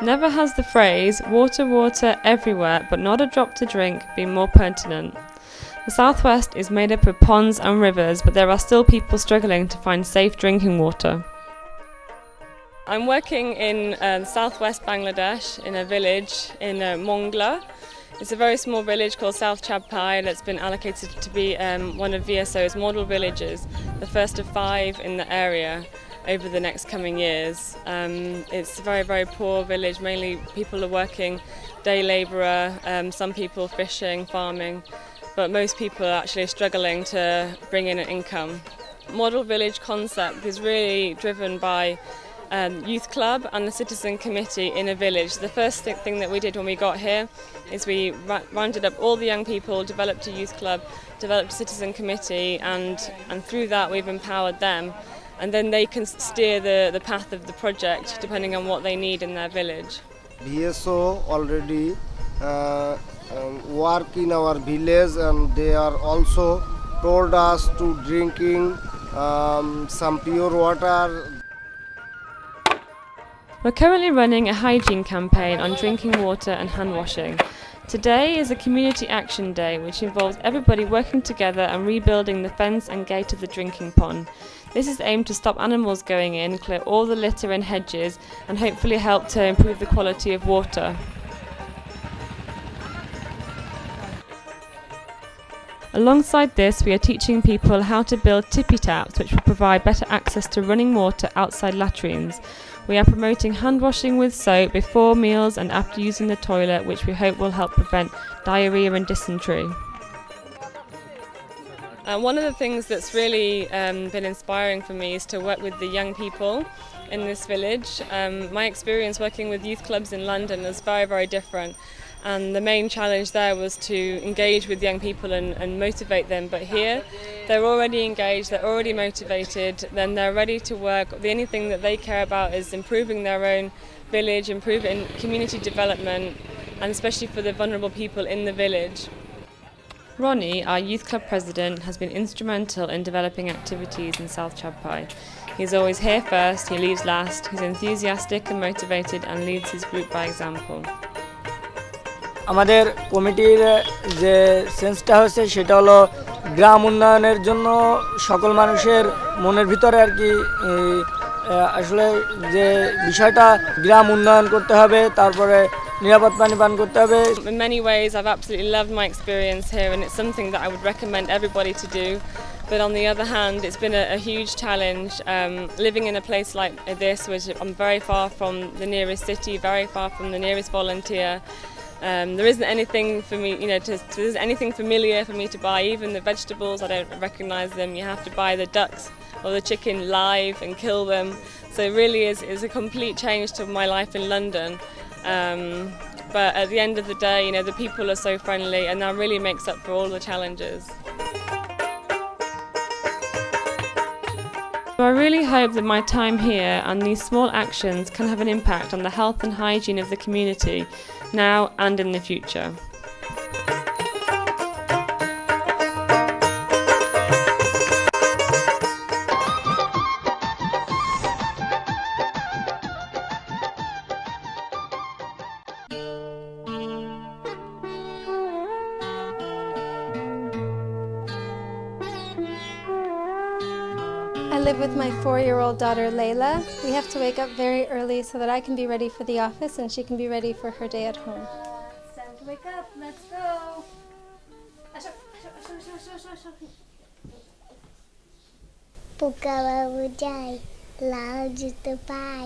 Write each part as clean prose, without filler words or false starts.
Never has the phrase "water, water, everywhere, but not a drop to drink" been more pertinent. The southwest is made up of ponds and rivers, but there are still people struggling to find safe drinking water. I'm working in southwest Bangladesh in a village in Mongla. It's a very small village called South Chabpai that's been allocated to be one of VSO's model villages, the first of 5 in the area over the next coming years. It's a very, very poor village. Mainly people are working day labourer, some people fishing, farming, but most people are actually struggling to bring in an income. Model village concept is really driven by youth club and the citizen committee in a village. The first thing that we did when we got here is we rounded up all the young people, developed a youth club, developed a citizen committee, and through that we've empowered them, and then they can steer the path of the project depending on what they need in their village. VSO already work in our village, and they are also told us to drinking some pure water. We're currently running a hygiene campaign on drinking water and hand washing. Today is a community action day which involves everybody working together and rebuilding the fence and gate of the drinking pond. This is aimed to stop animals going in, clear all the litter and hedges, and hopefully help to improve the quality of water. Alongside this, we are teaching people how to build tippy taps which will provide better access to running water outside latrines. We are promoting hand washing with soap before meals and after using the toilet, which we hope will help prevent diarrhoea and dysentery. One of the things that's really been inspiring for me is to work with the young people in this village. My experience working with youth clubs in London is very, very different. And the main challenge there was to engage with young people and motivate them. But here, they're already engaged, they're already motivated, then they're ready to work. The only thing that they care about is improving their own village, improving community development, and especially for the vulnerable people in the village. Ronnie, our youth club president, has been instrumental in developing activities in South Chabpai. He's always here first, he leaves last, he's enthusiastic and motivated and leads his group by example. আমাদের কমিটির যে সেন্সটা হচ্ছে সেটা হলো গ্রাম উন্নয়নের জন্য সকল মানুষের মনের ভিতরে আর কি আসলে যে বিষয়টা গ্রাম উন্নয়ন করতে হবে, তারপরে নিরাপদ পানি পান করতে হবে. In many ways I've absolutely loved my experience here, and it's something that I would recommend everybody to do. But on the other hand, it's been a huge challenge living in a place like this, which I'm very far from the nearest city, very far from the nearest volunteer. There isn't anything for me, there's anything familiar for me to buy. Even the vegetables, I don't recognise them. You have to buy the ducks or the chicken live and kill them. So it really is a complete change to my life in London. But at the end of the day, the people are so friendly, and that really makes up for all the challenges. I really hope that my time here and these small actions can have an impact on the health and hygiene of the community now and in the future. I live with my 4-year-old daughter Layla. We have to wake up very early so that I can be ready for the office and she can be ready for her day at home. It's time to wake up. Let's go. পোকা বাবু যাই লাল জুতো পাই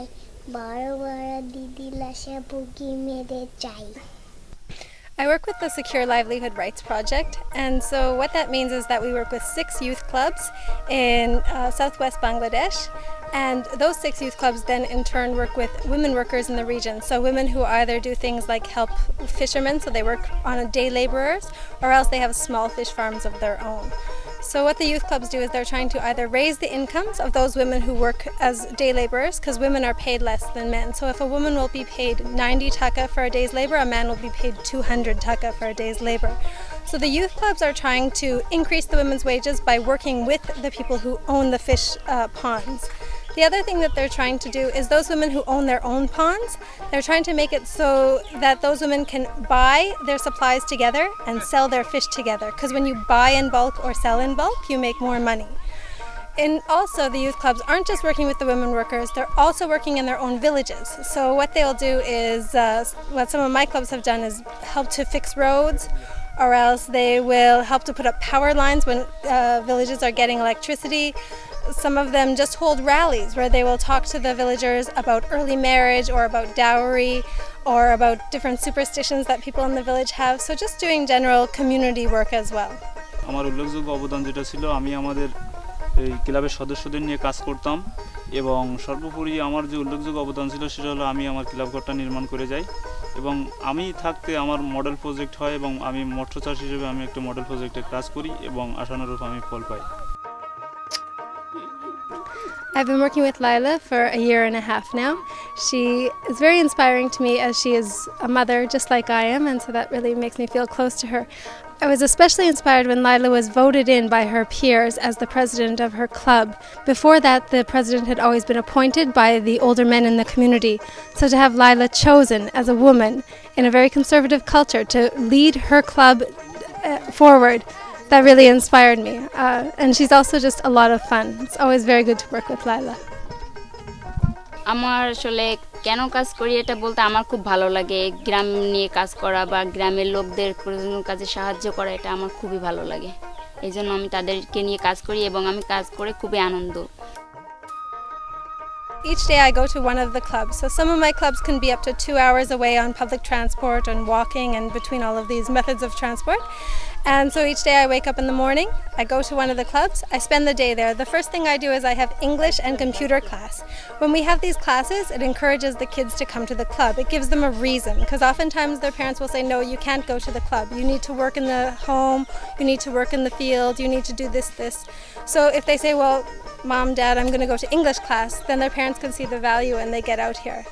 বড় বড় দিদি লাশা বুকি মেরে চাই I work with the Secure Livelihood Rights Project, and so what that means is that we work with 6 youth clubs in southwest Bangladesh, and those 6 youth clubs then in turn work with women workers in the region, so women who either do things like help fishermen, so they work on day laborers, or else they have small fish farms of their own. So what the youth clubs do is they're trying to either raise the incomes of those women who work as day laborers, because women are paid less than men. So if a woman will be paid 90 taka for a day's labor, a man will be paid 200 taka for a day's labor. So the youth clubs are trying to increase the women's wages by working with the people who own the fish ponds. The other thing that they're trying to do is those women who own their own ponds, they're trying to make it so that those women can buy their supplies together and sell their fish together. Because when you buy in bulk or sell in bulk, you make more money. And also the youth clubs aren't just working with the women workers, they're also working in their own villages. So what they'll do is, what some of my clubs have done is help to fix roads, or else they will help to put up power lines when villages are getting electricity. Some of them just hold rallies where they will talk to the villagers about early marriage or about dowry or about different superstitions that people in the village have. So just doing general community work as well. আমার উল্লেখযোগ্য অবদান যেটা ছিল আমি আমাদের এই ক্লাবের সদস্যদের নিয়ে কাজ করতাম এবং সর্বোপরি আমার যে উল্লেখযোগ্য অবদান ছিল সেটা হলো আমি আমার ক্লাব ঘরটা নির্মাণ করে যাই এবং আমি থাকতে আমার মডেল প্রজেক্ট হয় এবং আমি মৎস্য চাষ হিসেবে আমি একটা মডেল প্রজেক্টে কাজ করি এবং আশানুরূপ আমি ফল পাই I've been working with Lila for a year and a half now. She is very inspiring to me as she is a mother just like I am, and so that really makes me feel close to her. I was especially inspired when Lila was voted in by her peers as the president of her club. Before that, the president had always been appointed by the older men in the community. So to have Lila chosen as a woman in a very conservative culture to lead her club forward, that really inspired me. And she's also just a lot of fun. It's always very good to work with Lila. আমার আসলে কেন কাজ করি এটা বলতে আমার খুব ভালো লাগে গ্রাম নিয়ে কাজ করা বা গ্রামের লোকদের কোনো কাজে সাহায্য করা এটা আমার খুবই ভালো লাগে এইজন্য আমি তাদেরকে নিয়ে কাজ করি এবং আমি কাজ করে খুবই আনন্দ Each day I go to one of the clubs. So some of my clubs can be up to 2 hours away on public transport and walking and between all of these methods of transport. And so each day I wake up in the morning, I go to one of the clubs, I spend the day there. The first thing I do is I have English and computer class. When we have these classes, it encourages the kids to come to the club. It gives them a reason, because oftentimes their parents will say, no, you can't go to the club. You need to work in the home, you need to work in the field, you need to do this. So if they say, well, Mom, Dad, I'm going to go to English class, then their parents can see the value and they get out here.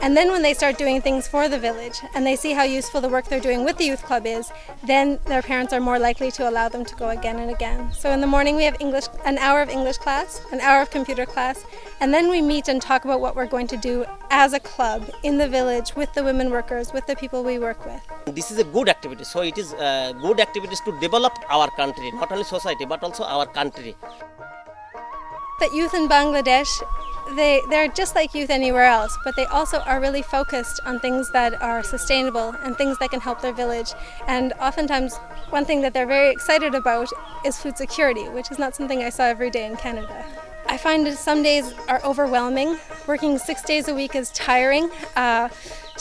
And then when they start doing things for the village and they see how useful the work they're doing with the youth club is, then their parents are more likely to allow them to go again and again. So in the morning we have an hour of English class, an hour of computer class, and then we meet and talk about what we're going to do as a club in the village with the women workers, with the people we work with. This is a good activity, so it is good activities to develop our country, not only society but also our country. The youth in Bangladesh, they're just like youth anywhere else, but they also are really focused on things that are sustainable and things that can help their village. And oftentimes, one thing that they're very excited about is food security, which is not something I saw every day in Canada. I find that some days are overwhelming. Working 6 days a week is tiring.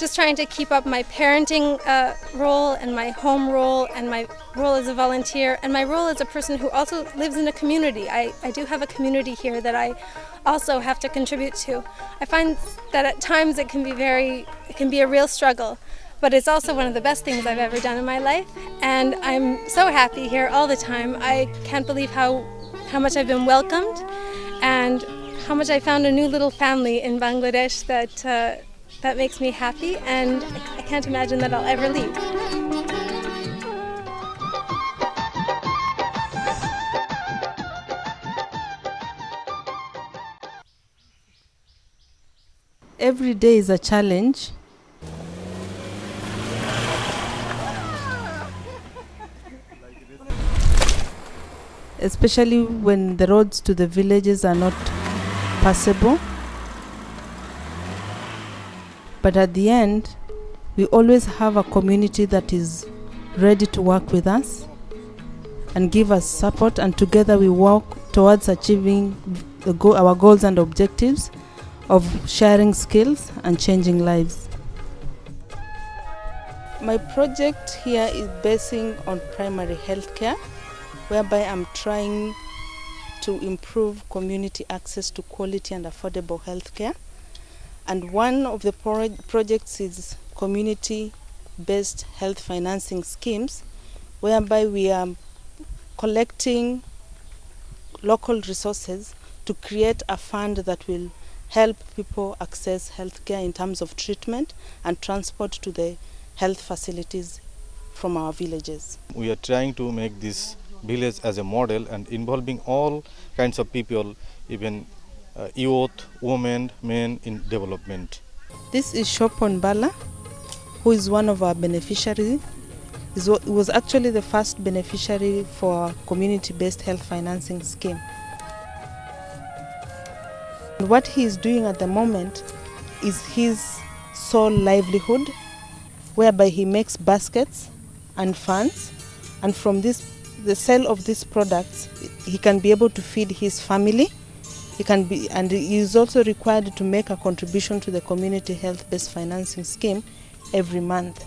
Just trying to keep up my parenting role and my home role and my role as a volunteer and my role as a person who also lives in a community. I do have a community here that I also have to contribute to. I find that at times it can be a real struggle, but it's also one of the best things I've ever done in my life, and I'm so happy here all the time. I can't believe how much I've been welcomed, and how much I found a new little family in Bangladesh that makes me happy, and I can't imagine that I'll ever leave. Every day is a challenge. Especially when the roads to the villages are not passable. But at the end, we always have a community that is ready to work with us and give us support, and together we work towards achieving our goals and objectives of sharing skills and changing lives. My project here is basing on primary health care, whereby I'm trying to improve community access to quality and affordable health care. And one of the projects is community-based health financing schemes, whereby we are collecting local resources to create a fund that will help people access healthcare in terms of treatment and transport to the health facilities from our villages. We are trying to make this village as a model and involving all kinds of people, even youth, women, men in development. This is Shopon Bala, who is one of our beneficiaries. He was actually the first beneficiary for our community-based health financing scheme. What he is doing at the moment is his sole livelihood, whereby he makes baskets and funds, and from the sale of these products, he can be able to feed his family. And he is also required to make a contribution to the community health-based financing scheme every month.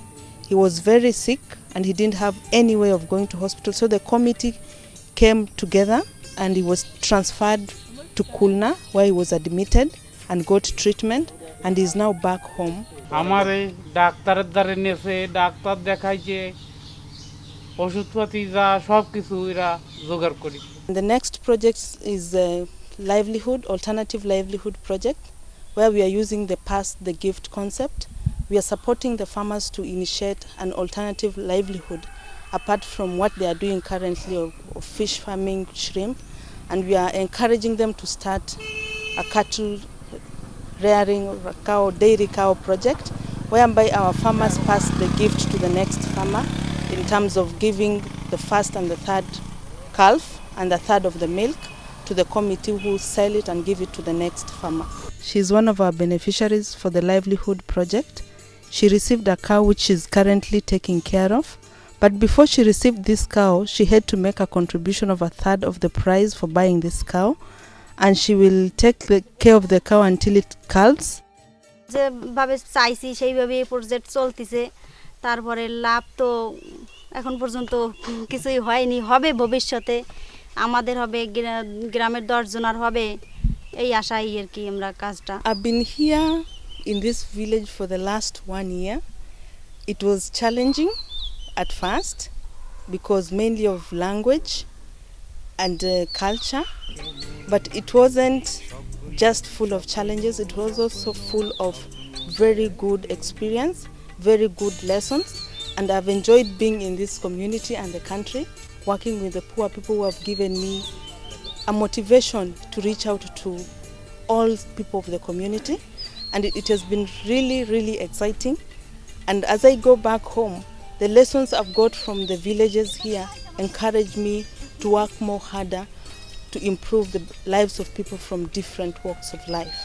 He was very sick and he didn't have any way of going to hospital, so the committee came together and he was transferred to Kulna, where he was admitted and got treatment, and is now back home. The next project is a alternative livelihood project, where we are using the pass the gift concept. We are supporting the farmers to initiate an alternative livelihood apart from what they are doing currently of fish farming, shrimp, and we are encouraging them to start a cattle rearing or dairy cow project, whereby our farmers pass the gift to the next farmer in terms of giving the first and the third calf and the third of the milk to the committee who sell it and give it to the next farmer. She is one of our beneficiaries for the livelihood project. She received a cow which she is currently taking care of. But before she received this cow, she had to make a contribution of a third of the price for buying this cow, and she will take care of the cow until it calves. যেভাবে চাইছি সেইভাবে এই project চলতেছে, তারপরে লাভ তো এখন পর্যন্ত কিছুই হয়নি, হবে ভবিষ্যতে আমাদের হবে, গ্রামের 10 জনের হবে, এই আশাই আর কি আমরা কাজটা। I've been here in this village for the last 1 year. It was challenging at first because mainly of language and culture, but it wasn't just full of challenges, it was also full of very good experience, very good lessons, and I've enjoyed being in this community and the country, working with the poor people who have given me a motivation to reach out to all people of the community, and it has been really, really exciting. And as I go back home, the lessons I've got from the villages here encourage me to work more harder to improve the lives of people from different walks of life.